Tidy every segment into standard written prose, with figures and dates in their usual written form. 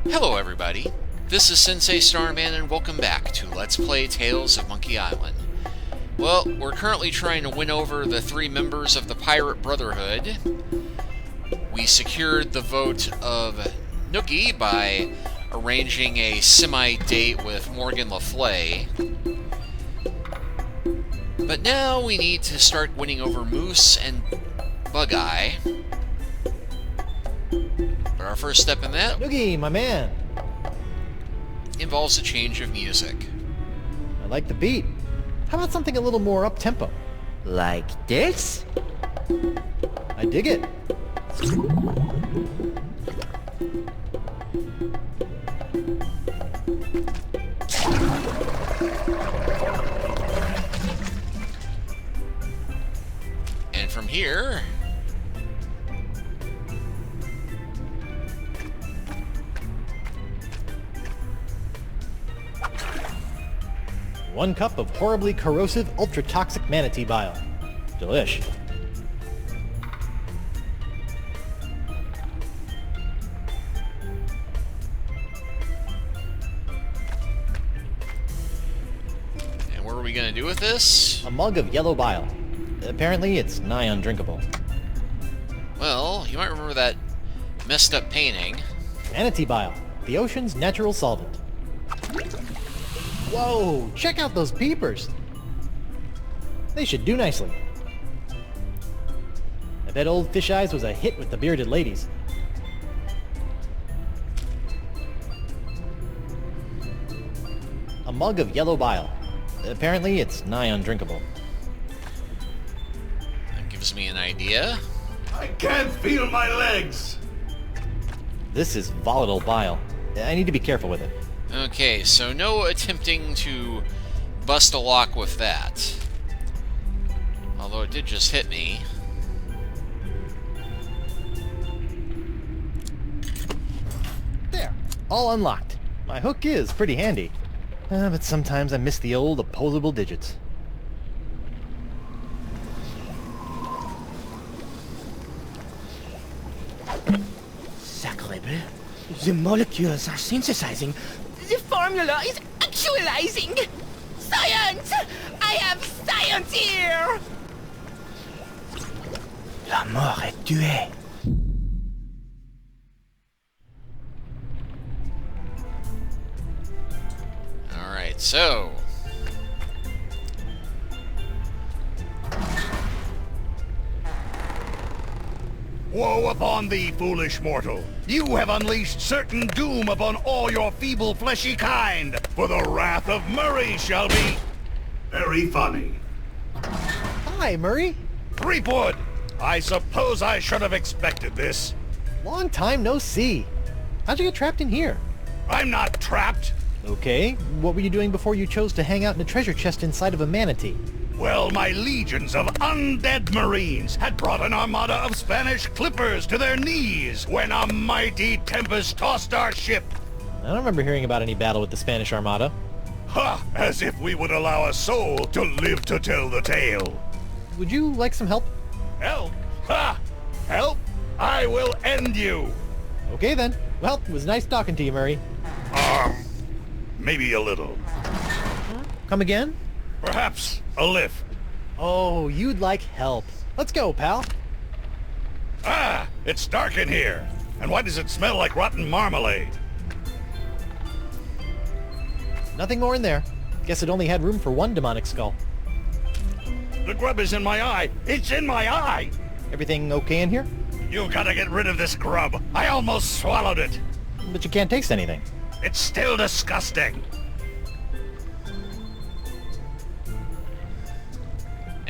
Hello everybody, this is Sensei Starman and welcome back to Let's Play Tales of Monkey Island. Well, we're currently trying to win over the 3 members of the Pirate Brotherhood. We secured the vote of Nookie by arranging a semi-date with Morgan LaFlay. But now we need to start winning over Moose and Bug-Eye. But our first step in that Noogie, my man. involves a change of music. I like the beat. How about something a little more up-tempo? Like this? I dig it. And from here, One cup of horribly corrosive, ultra-toxic manatee bile. Delish. and what are we going to do with this? A mug of yellow bile. Apparently, it's nigh undrinkable. Well, you might remember that messed up painting. Manatee bile, the ocean's natural solvent. Whoa, check out those peepers. They should do nicely. I bet old Fish Eyes was a hit with the bearded ladies. A mug of yellow bile. Apparently, it's nigh undrinkable. That gives me an idea. I can't feel my legs! This is volatile bile. I need to be careful with it. Okay, so no attempting to bust a lock with that. Although it did just hit me. There, all unlocked. My hook is pretty handy. But sometimes I miss the old opposable digits. Sacrebleu. The molecules are synthesizing. The formula is actualizing. Science! I have science here! La mort est tuée. Alright, so Woe upon thee, foolish mortal! You have unleashed certain doom upon all your feeble fleshy kind, for the wrath of Murray shall be... very funny. Hi, Murray. Threepwood! I suppose I should have expected this. Long time no see. How'd you get trapped in here? I'm not trapped. Okay, what were you doing before you chose to hang out in a treasure chest inside of a manatee? Well, my legions of undead Marines had brought an armada of Spanish clippers to their knees when a mighty tempest tossed our ship. I don't remember hearing about any battle with the Spanish Armada. Ha! As if we would allow a soul to live to tell the tale. Would you like some help? Help? Ha! Help? I will end you! Okay then. Well, it was nice talking to you, Murray. Maybe a little. Come again? Perhaps a lift. Oh, you'd like help. Let's go, pal. Ah! It's dark in here. And why does it smell like rotten marmalade? Nothing more in there. Guess it only had room for one demonic skull. The grub is in my eye. It's in my eye! Everything okay in here? You gotta get rid of this grub. I almost swallowed it. But you can't taste anything. It's still disgusting.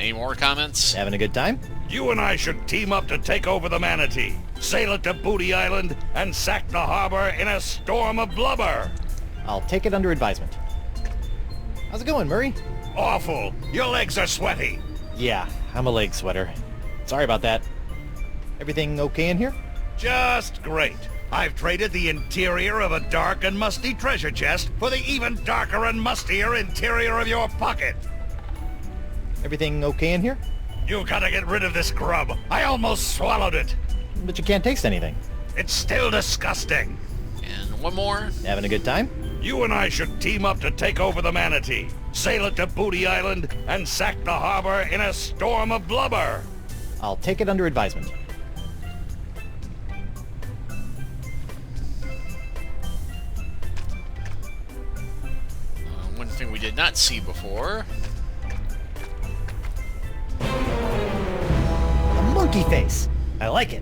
any more comments? Having a good time? You and I should team up to take over the Manatee, sail it to Booty Island, and sack the harbor in a storm of blubber. I'll take it under advisement. How's it going, Murray? Awful. Your legs are sweaty. Yeah, I'm a leg sweater. Sorry about that. Everything okay in here? Just great. I've traded the interior of a dark and musty treasure chest for the even darker and mustier interior of your pocket. Everything okay in here? You gotta get rid of this grub. I almost swallowed it. But you can't taste anything. It's still disgusting. And one more. Having a good time? You and I should team up to take over the Manatee, sail it to Booty Island, and sack the harbor in a storm of blubber. I'll take it under advisement. One thing we did not see before. A monkey face! I like it.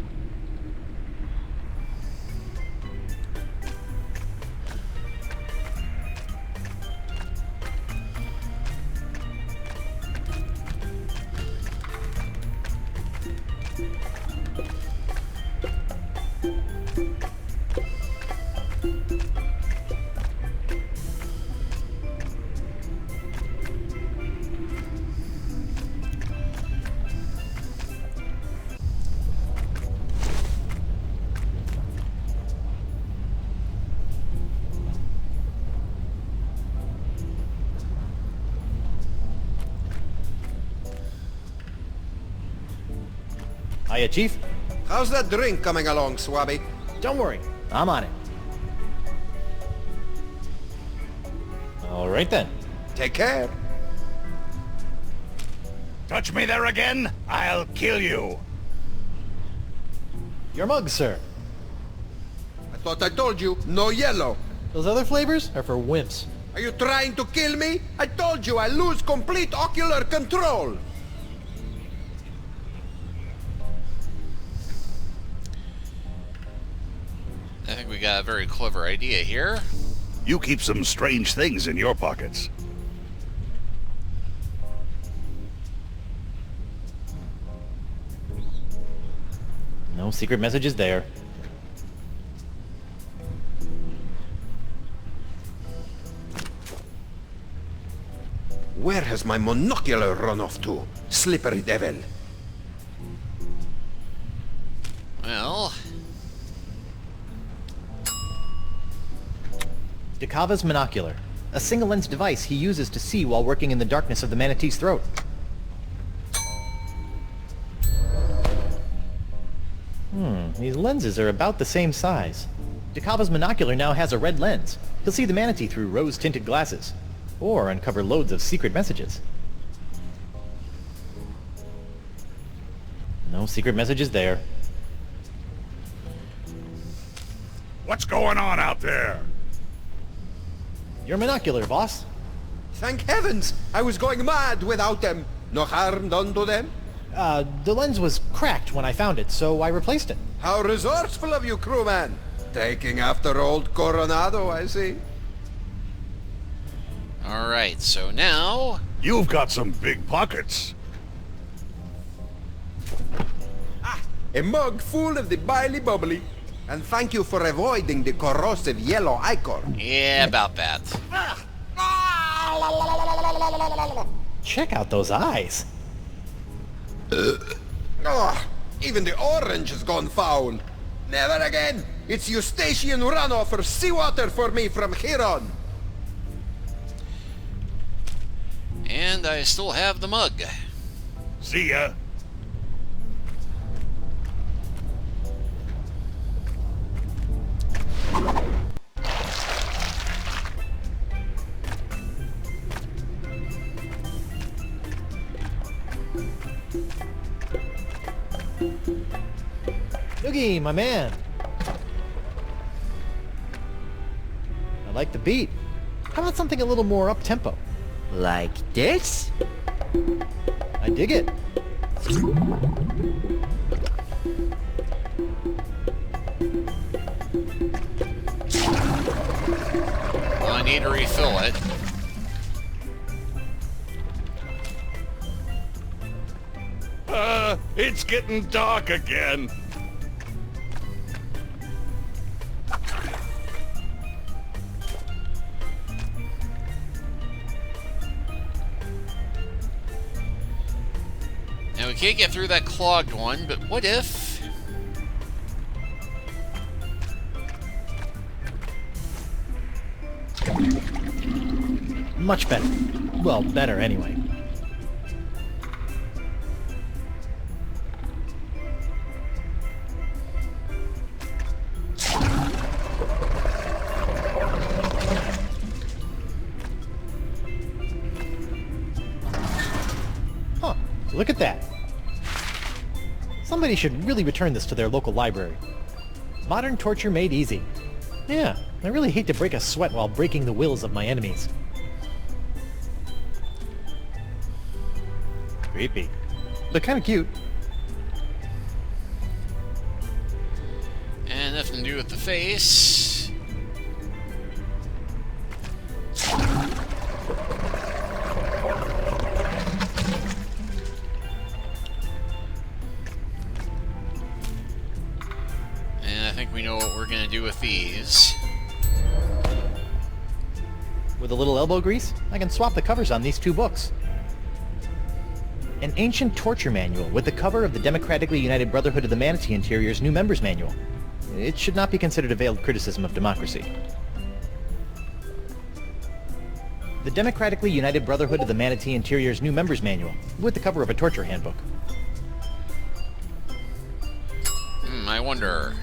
Hiya, Chief. How's that drink coming along, Swabby? Don't worry, I'm on it. All right then. Take care. Touch me there again, I'll kill you. Your mug, sir. I thought I told you, no yellow. Those other flavors are for wimps. Are you trying to kill me? I told you I lose complete ocular control. I think we got a very clever idea here. You keep some strange things in your pockets. No secret messages there. Where has my monocular run off to? Slippery devil. Well, Dakava's monocular. A single-lens device he uses to see while working in the darkness of the manatee's throat. These lenses are about the same size. Dakava's monocular now has a red lens. He'll see the manatee through rose-tinted glasses. Or uncover loads of secret messages. No secret messages there. What's going on out there? Your monocular, boss. Thank heavens! I was going mad without them. No harm done to them? The lens was cracked when I found it, so I replaced it. How resourceful of you, crewman! Taking after old Coronado, I see. alright, so now... You've got some big pockets. A mug full of the biley bubbly. And thank you for avoiding the corrosive yellow ichor. Yeah, about that. Check out those eyes. Oh, even the orange has gone foul. Never again. It's Eustachian runoff or seawater for me from here on. And I still have the mug. See ya. Noogie, my man. I like the beat. How about something a little more up-tempo? Like this? I dig it. Well, I need to refill it. It's getting dark again. Now, we can't get through that clogged one, but what if... Much better. Well, better anyway. look at that. Somebody should really return this to their local library. Modern torture made easy. Yeah, I really hate to break a sweat while breaking the wills of my enemies. Creepy. But kind of cute. And nothing to do with the face. And I think we know what we're going to do with these. With a little elbow grease, I can swap the covers on these two books. An ancient torture manual with the cover of the Democratically United Brotherhood of the Manatee Interior's new members manual. It should not be considered a veiled criticism of democracy. The Democratically United Brotherhood of the Manatee Interior's new members manual with the cover of a torture handbook. I wonder.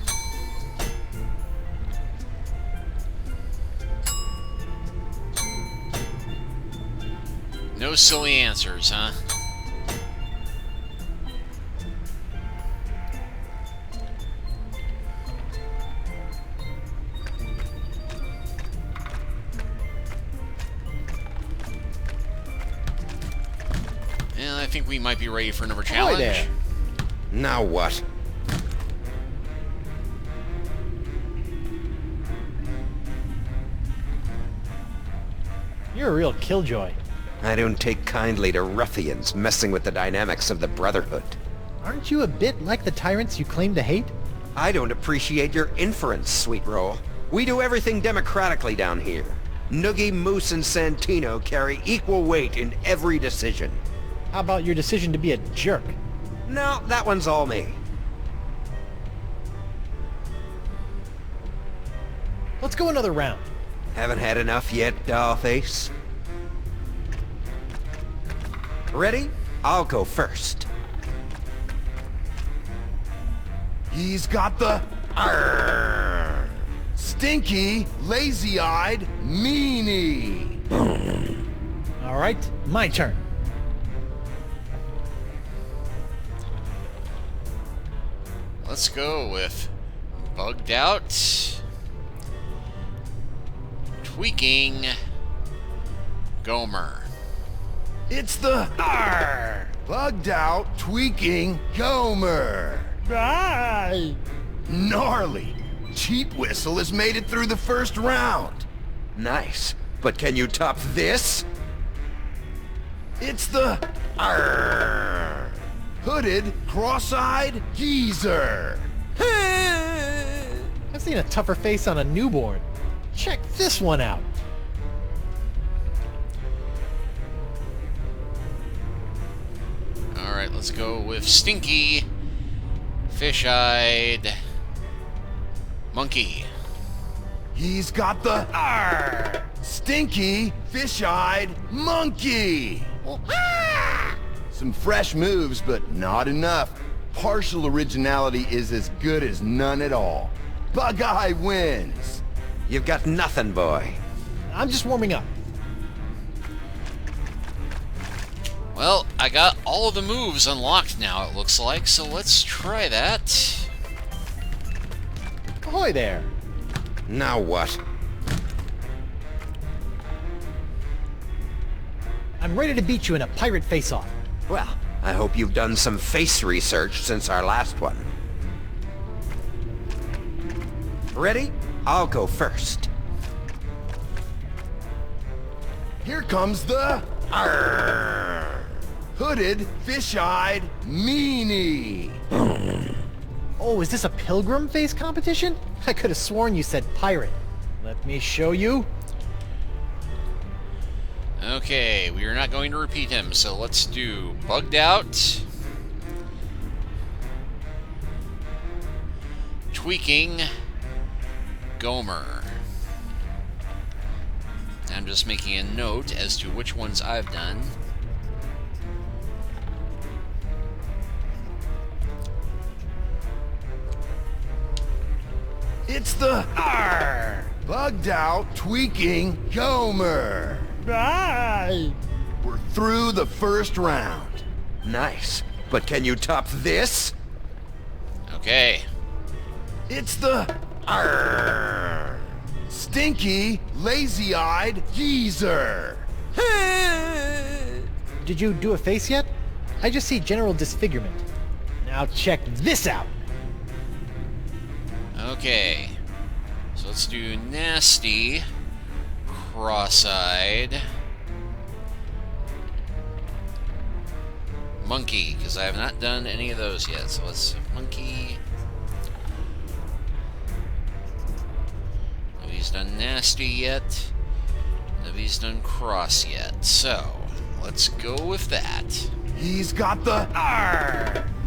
No silly answers, huh? And I think we might be ready for another challenge. there. Now what? You're a real killjoy. I don't take kindly to ruffians messing with the dynamics of the Brotherhood. Aren't you a bit like the tyrants you claim to hate? I don't appreciate your inference, Sweet Roll. We do everything democratically down here. Noogie, Moose, and Santino carry equal weight in every decision. How about your decision to be a jerk? No, that one's all me. Let's go another round. Haven't had enough yet, Dollface? Ready? I'll go first. He's got the Arr! Stinky, lazy-eyed meanie. All right, my turn. Let's go with bugged out, tweaking, Gomer. It's the Arr! Bugged out, tweaking Gomer. Bye. Gnarly. Cheap Whistle has made it through the first round. Nice. But can you top this? It's the Arr! Hooded, cross-eyed geezer. I've seen a tougher face on a newborn. Check this one out. Alright, let's go with stinky, fish-eyed, monkey. He's got the Arr! Stinky, fish-eyed monkey. Some fresh moves, but not enough. Partial originality is as good as none at all. Bug-Eye wins. You've got nothing, boy. I'm just warming up. Well, I got all of the moves unlocked now, it looks like, so let's try that. Ahoy there. Now what? I'm ready to beat you in a pirate face-off. Well, I hope you've done some face research since our last one. Ready? I'll go first. Here comes the Arr! Hooded, fish-eyed meanie. Oh, is this a pilgrim face competition? I could have sworn you said pirate. Let me show you. Okay, we are not going to repeat him, so let's do bugged out, tweaking, Gomer. I'm just making a note as to which ones I've done. It's the Arr! Bugged out, tweaking Gomer. Bye. We're through the first round. Nice. But can you top this? Okay. It's the stinky, lazy-eyed geezer. Did you do a face yet? I just see general disfigurement. Now check this out. Okay. So let's do nasty, cross-eyed, monkey, because I have not done any of those yet. So let's monkey. Nobody's done nasty yet. Nobody's done cross yet. So let's go with that. He's got the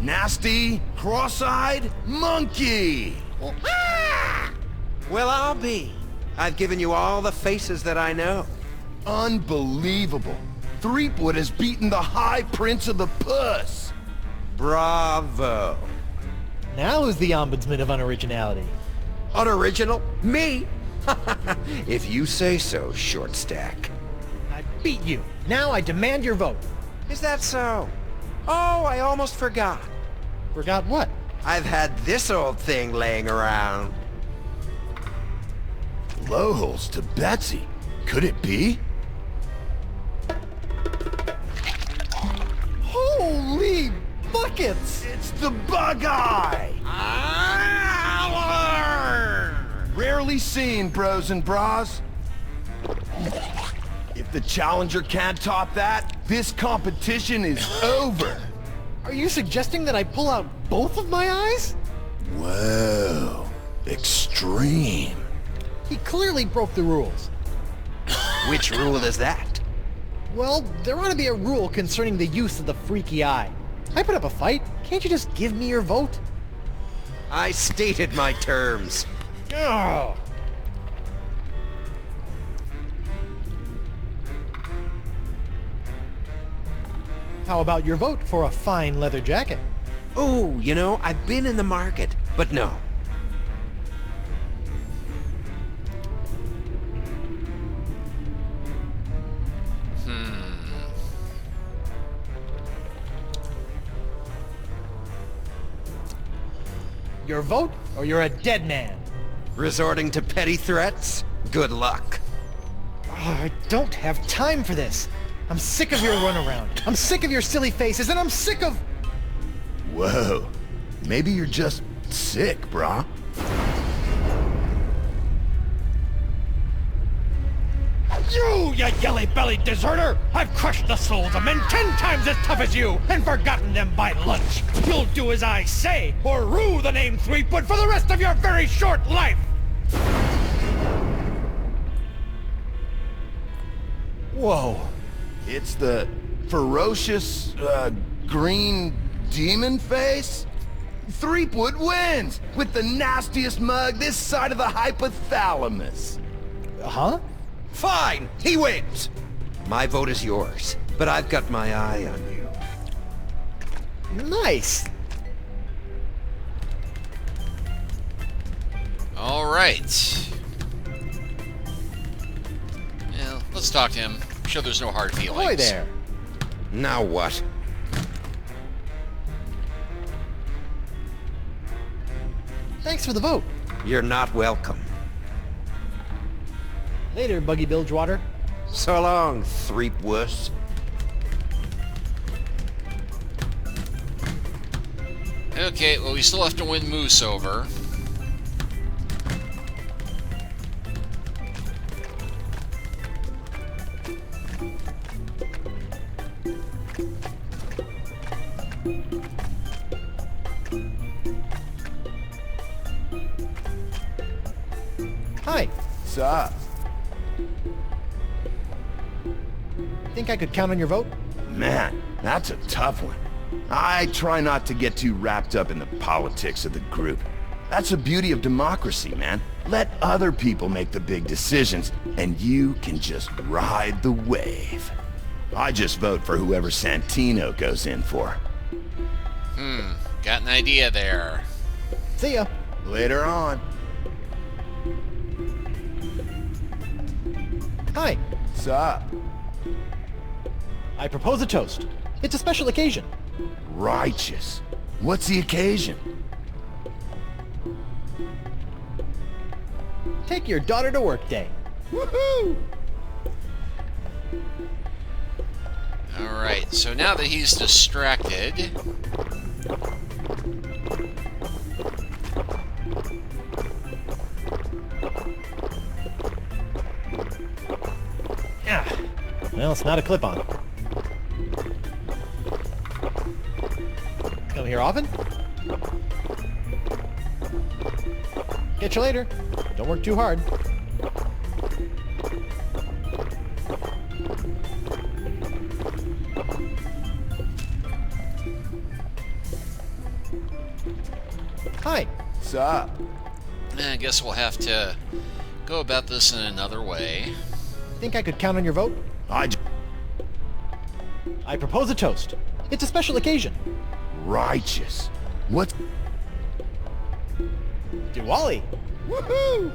nasty, cross-eyed monkey. Well, I'll be. I've given you all the faces that I know. Unbelievable. Threepwood has beaten the High Prince of the Puss. Bravo. Now who's the ombudsman of unoriginality? Unoriginal? Me? If you say so, short stack. I beat you. Now I demand your vote. Is that so? Oh, I almost forgot. Forgot what? I've had this old thing laying around. Blowholes to Betsy. Could it be? Holy buckets! It's the Bug Eye! Rarely seen, bros and bras. If the challenger can't top that, this competition is over. Are you suggesting that I pull out both of my eyes? Whoa. Extreme. He clearly broke the rules. Which rule is that? Well, there ought to be a rule concerning the use of the freaky eye. I put up a fight. Can't you just give me your vote? I stated my terms. Oh. How about your vote for a fine leather jacket? Oh, you know, I've been in the market, but no. Your vote, or you're a dead man. Resorting to petty threats? Good luck. Oh, I don't have time for this. I'm sick of your runaround. I'm sick of your silly faces, and I'm sick of... Whoa. Maybe you're just sick, brah. You yelly-bellied deserter! I've crushed the souls of men 10 times as tough as you, and forgotten them by lunch! You'll do as I say, or rue the name Threepwood for the rest of your very short life! Whoa. It's the ferocious, green demon face? Threepwood wins, with the nastiest mug this side of the hypothalamus. Huh? Fine, he wins. My vote is yours, but I've got my eye on you. Nice. All right. Well, let's talk to him. I'm sure there's no hard feelings. Boy there. Now what? Thanks for the vote. You're not welcome. Later, Buggy Bilgewater. So long, Threepwuss. Okay, well, we still have to win Moose over. Hi. What's up? Think I could count on your vote? Man, that's a tough one. I try not to get too wrapped up in the politics of the group. That's the beauty of democracy, man. Let other people make the big decisions, and you can just ride the wave. I just vote for whoever Santino goes in for. Got an idea there. See ya. Later on. Hi. What's up? I propose a toast. It's a special occasion. Righteous. What's the occasion? Take your daughter to work day. Woohoo! Alright, so now that he's distracted... Yeah. Well, it's not a clip-on. Come here often? Catch you later. Don't work too hard. Hi. What's up? I guess we'll have to go about this in another way. Think I could count on your vote? I propose a toast. It's a special occasion. Righteous. What? Diwali. Woohoo!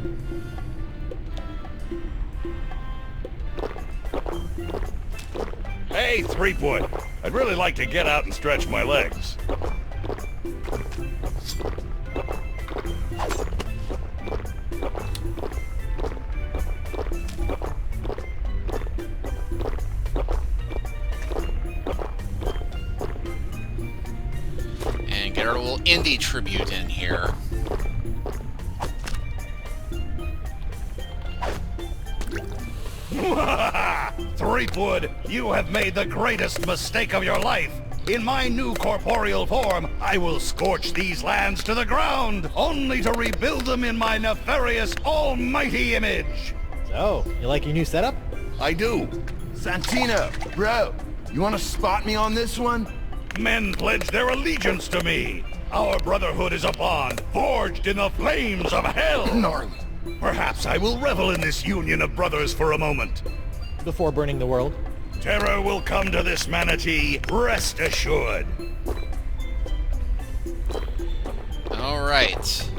Hey, Threepwood. I'd really like to get out and stretch my legs. And get our little indie tribute in here. Threepwood, you have made the greatest mistake of your life. In my new corporeal form, I will scorch these lands to the ground, only to rebuild them in my nefarious almighty image. So, you like your new setup? I do. Santino, bro, you want to spot me on this one? Men pledge their allegiance to me. Our brotherhood is a bond forged in the flames of hell. Gnarly. Perhaps I will revel in this union of brothers for a moment. Before burning the world? Terror will come to this manatee, rest assured. Alright.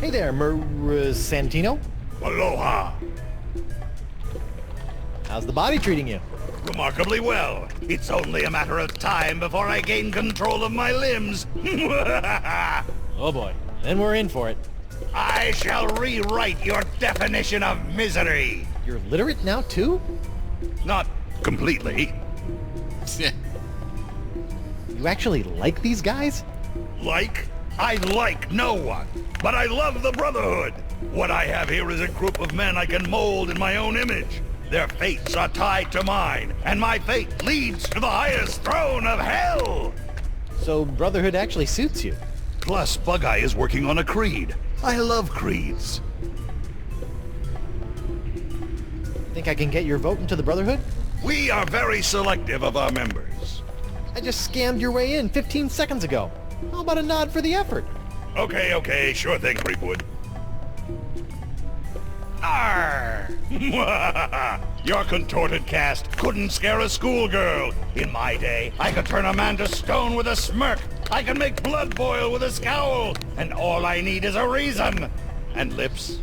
Hey there, Santino. Aloha. How's the body treating you? Remarkably well. It's only a matter of time before I gain control of my limbs. Oh boy, then we're in for it. I shall rewrite your definition of misery. You're literate now too? Not completely. You actually like these guys? Like? I like no one. But I love the Brotherhood. What I have here is a group of men I can mold in my own image. Their fates are tied to mine, and my fate leads to the highest throne of hell! So Brotherhood actually suits you? Plus, Bug-Eye is working on a creed. I love creeds. Think I can get your vote into the Brotherhood? We are very selective of our members. I just scammed your way in 15 seconds ago. How about a nod for the effort? Okay, sure thing, Creepwood. Arr! Your contorted cast couldn't scare a schoolgirl. In my day, I could turn a man to stone with a smirk. I can make blood boil with a scowl. And all I need is a reason. And lips.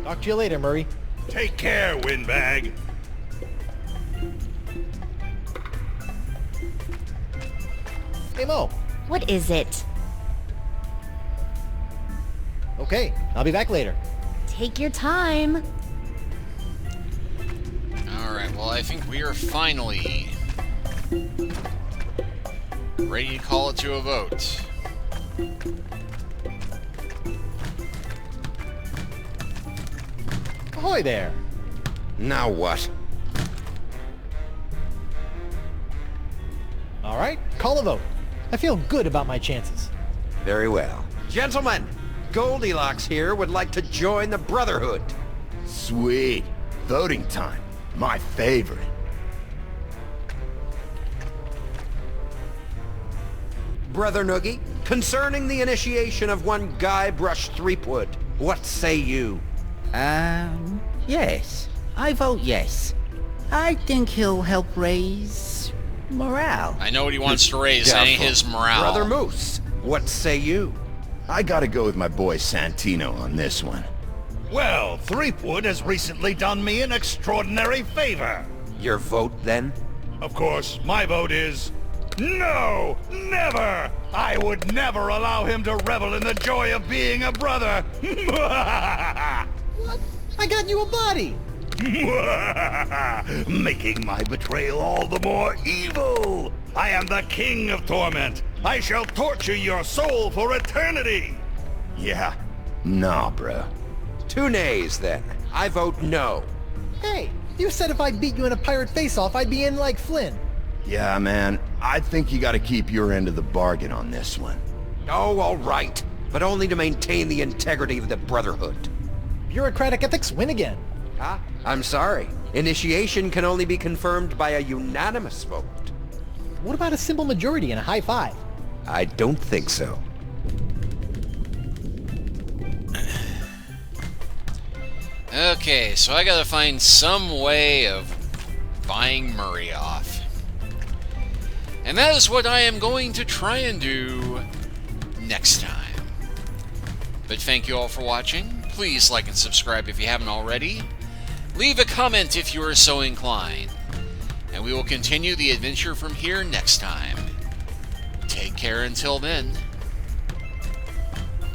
Talk to you later, Murray. Take care, windbag. Hey, Mo. What is it? Okay, I'll be back later. Take your time. Alright, well, I think we are finally ready to call it to a vote. Ahoy there. Now what? All right, call a vote. I feel good about my chances. Very well. Gentlemen, Goldilocks here would like to join the Brotherhood. Sweet. Voting time. My favorite. Brother Noogie, concerning the initiation of one Guybrush Threepwood, what say you? Yes. I vote yes. I think he'll help raise morale. I know what he wants to raise, ain't Doubtful. his morale. Brother Moose, what say you? I gotta go with my boy Santino on this one. Well, Threepwood has recently done me an extraordinary favor. Your vote, then? Of course, my vote is... no! Never! I would never allow him to revel in the joy of being a brother! What? I got you a body! Making my betrayal all the more evil! I am the king of torment! I shall torture your soul for eternity! Yeah. Nah, bro. 2 nays, then. I vote no. Hey, you said if I beat you in a pirate face-off, I'd be in like Flynn. Yeah, man. I think you gotta keep your end of the bargain on this one. Oh, all right. But only to maintain the integrity of the Brotherhood. Bureaucratic ethics win again. Ah, I'm sorry. Initiation can only be confirmed by a unanimous vote. What about a simple majority and a high five? I don't think so. Okay, so I gotta find some way of buying Murray off. And that is what I am going to try and do next time. But thank you all for watching. Please like and subscribe if you haven't already. Leave a comment if you are so inclined. And we will continue the adventure from here next time. Take care until then.